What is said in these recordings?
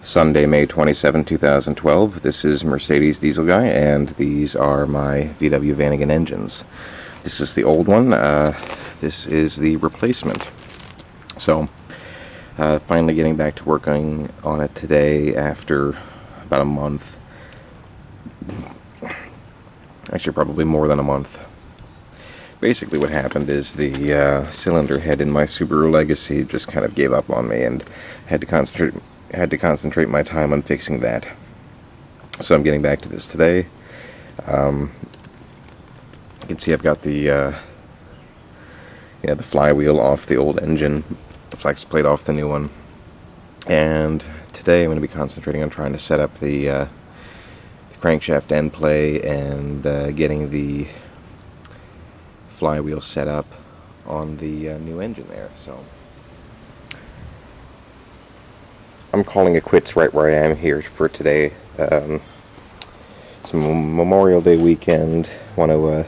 Sunday, May 27, 2012. This is Mercedes Diesel Guy, and these are my VW Vanagon engines. This is the old one. This is the replacement. So, finally getting back to working on it today after about a month. Actually, probably more than a month. Basically what happened is the cylinder head in my Subaru Legacy just kind of gave up on me, and had to concentrate my time on fixing that. So I'm getting back to this today. You can see I've got the the flywheel off the old engine, the flex plate off the new one, and today I'm going to be concentrating on trying to set up the crankshaft end play and getting the flywheel set up on the new engine there. So I'm calling it quits right where I am here for today. It's Memorial Day weekend. Want to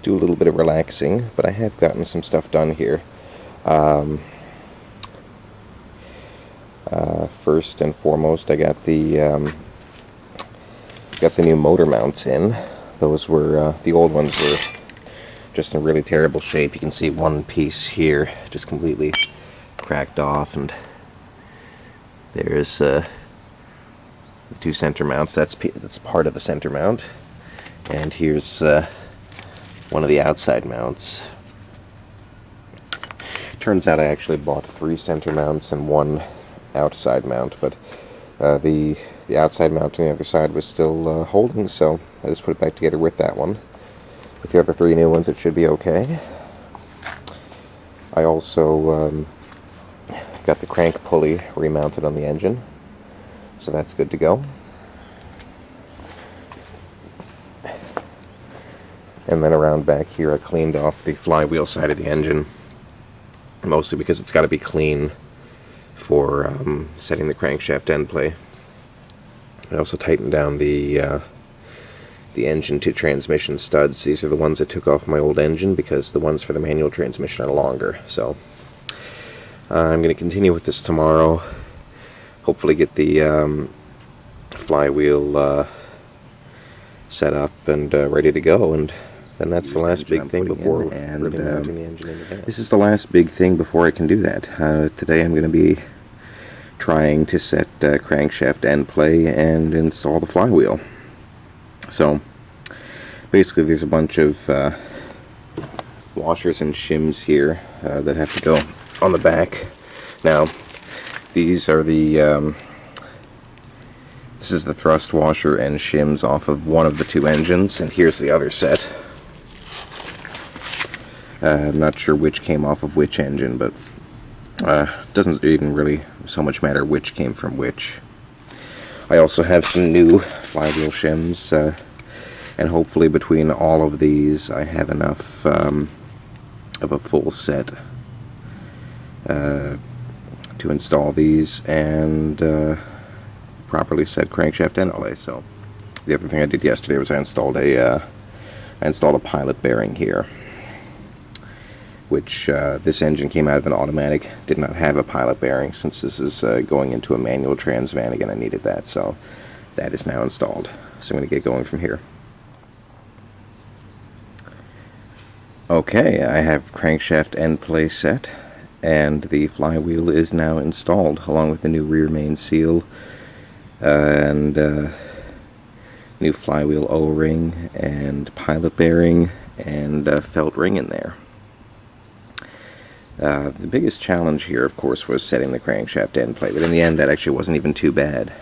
do a little bit of relaxing, but I have gotten some stuff done here. First and foremost, I got the new motor mounts in. Those were the old ones were just in really terrible shape. You can see one piece here just completely cracked off, and there's the two center mounts. That's part of the center mount, and here's one of the outside mounts. Turns out I actually bought 3 center mounts and 1 outside mount, but the outside mount on the other side was still holding, so I just put it back together with that one. With the other 3 new ones, it should be okay. I also got the crank pulley remounted on the engine, so that's good to go. And then around back here, I cleaned off the flywheel side of the engine, mostly because it's got to be clean for setting the crankshaft end play. I also tightened down the engine to transmission studs. These are the ones I took off my old engine because the ones for the manual transmission are longer. So I'm going to continue with this tomorrow. Hopefully get the flywheel set up and ready to go, and then that's the last big thing before really mounting the engine into that. This is the last big thing before I can do that. Today I'm going to be trying to set crankshaft end play and install the flywheel. So basically there's a bunch of washers and shims here that have to go on the back. Now these are the this is the thrust washer and shims off of one of the 2 engines, and here's the other set. I'm not sure which came off of which engine, but doesn't even really so much matter which came from which. I also have some new flywheel shims, and hopefully between all of these I have enough of a full set to install these and properly set crankshaft end play. So the other thing I did yesterday was I installed a pilot bearing here, which this engine came out of an automatic, did not have a pilot bearing. Since this is going into a manual trans Vanagon, I needed that, so that is now installed. So I'm going to get going from here. Okay, I have crankshaft end play set, and the flywheel is now installed, along with the new rear main seal and new flywheel O-ring and pilot bearing and felt ring in there. The biggest challenge here, of course, was setting the crankshaft end play, but in the end that actually wasn't even too bad.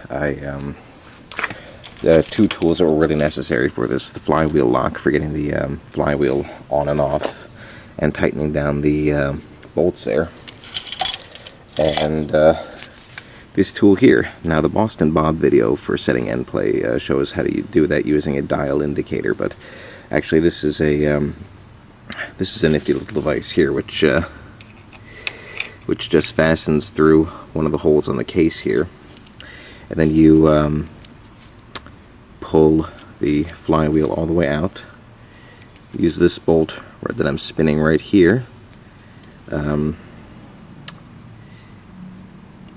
The 2 tools that were really necessary for this: the flywheel lock for getting the flywheel on and off and tightening down the bolts there, and this tool here. Now, the Boston Bob video for setting end play shows how to do that using a dial indicator, but actually this is a nifty little device here, which just fastens through one of the holes on the case here, and then you pull the flywheel all the way out. Use this bolt that I'm spinning right here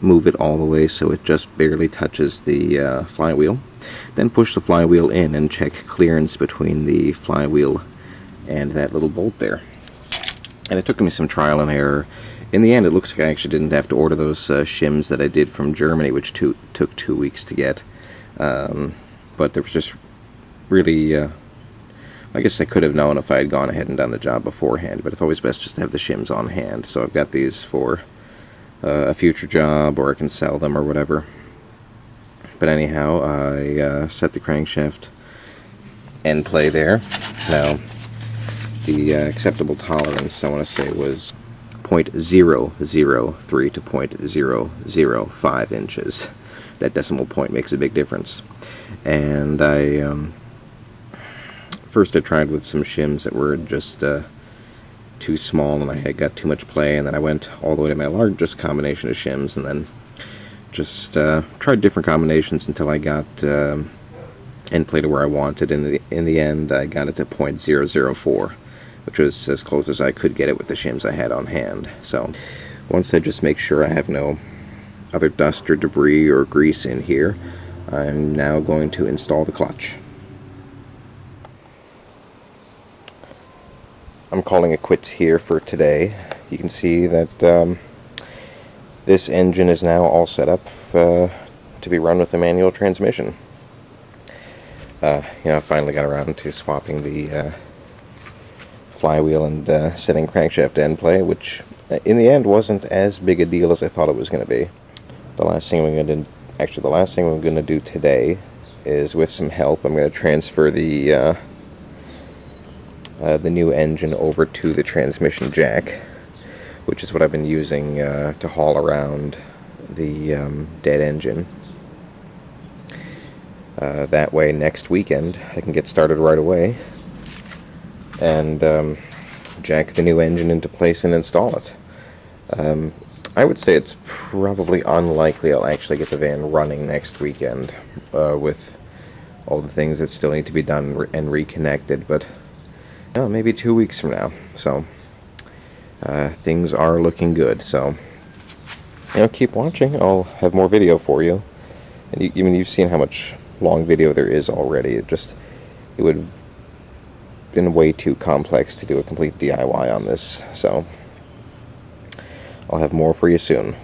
move it all the way so it just barely touches the flywheel. Then push the flywheel in and check clearance between the flywheel and that little bolt there. And it took me some trial and error. In the end, it looks like I actually didn't have to order those shims that I did from Germany, which took 2 weeks to get. But there was just really... I guess I could have known if I had gone ahead and done the job beforehand, but it's always best just to have the shims on hand. So I've got these for a future job, or I can sell them or whatever. But anyhow, I set the crankshaft end play there. Now, the acceptable tolerance, I want to say, was 0.003 to 0.005 inches. That decimal point makes a big difference. And first I tried with some shims that were just too small, and I had got too much play, and then I went all the way to my largest combination of shims, and then just tried different combinations until I got end play to where I wanted. In the end, I got it to 0.004, which was as close as I could get it with the shims I had on hand. So once I just make sure I have no other dust or debris or grease in here, I'm now going to install the clutch. I'm calling it quits here for today. You can see that this engine is now all set up to be run with a manual transmission. I finally got around to swapping the flywheel and setting crankshaft end play, which in the end wasn't as big a deal as I thought it was going to be. The last thing I'm going to do today is, with some help, I'm going to transfer the new engine over to the transmission jack, which is what I've been using to haul around the dead engine. That way next weekend I can get started right away and jack the new engine into place and install it. I would say it's probably unlikely I'll actually get the van running next weekend with all the things that still need to be done and reconnected, but maybe 2 weeks from now. So things are looking good. So keep watching. I'll have more video for you. And you've seen how much long video there is already. It would have been way too complex to do a complete DIY on this. So I'll have more for you soon.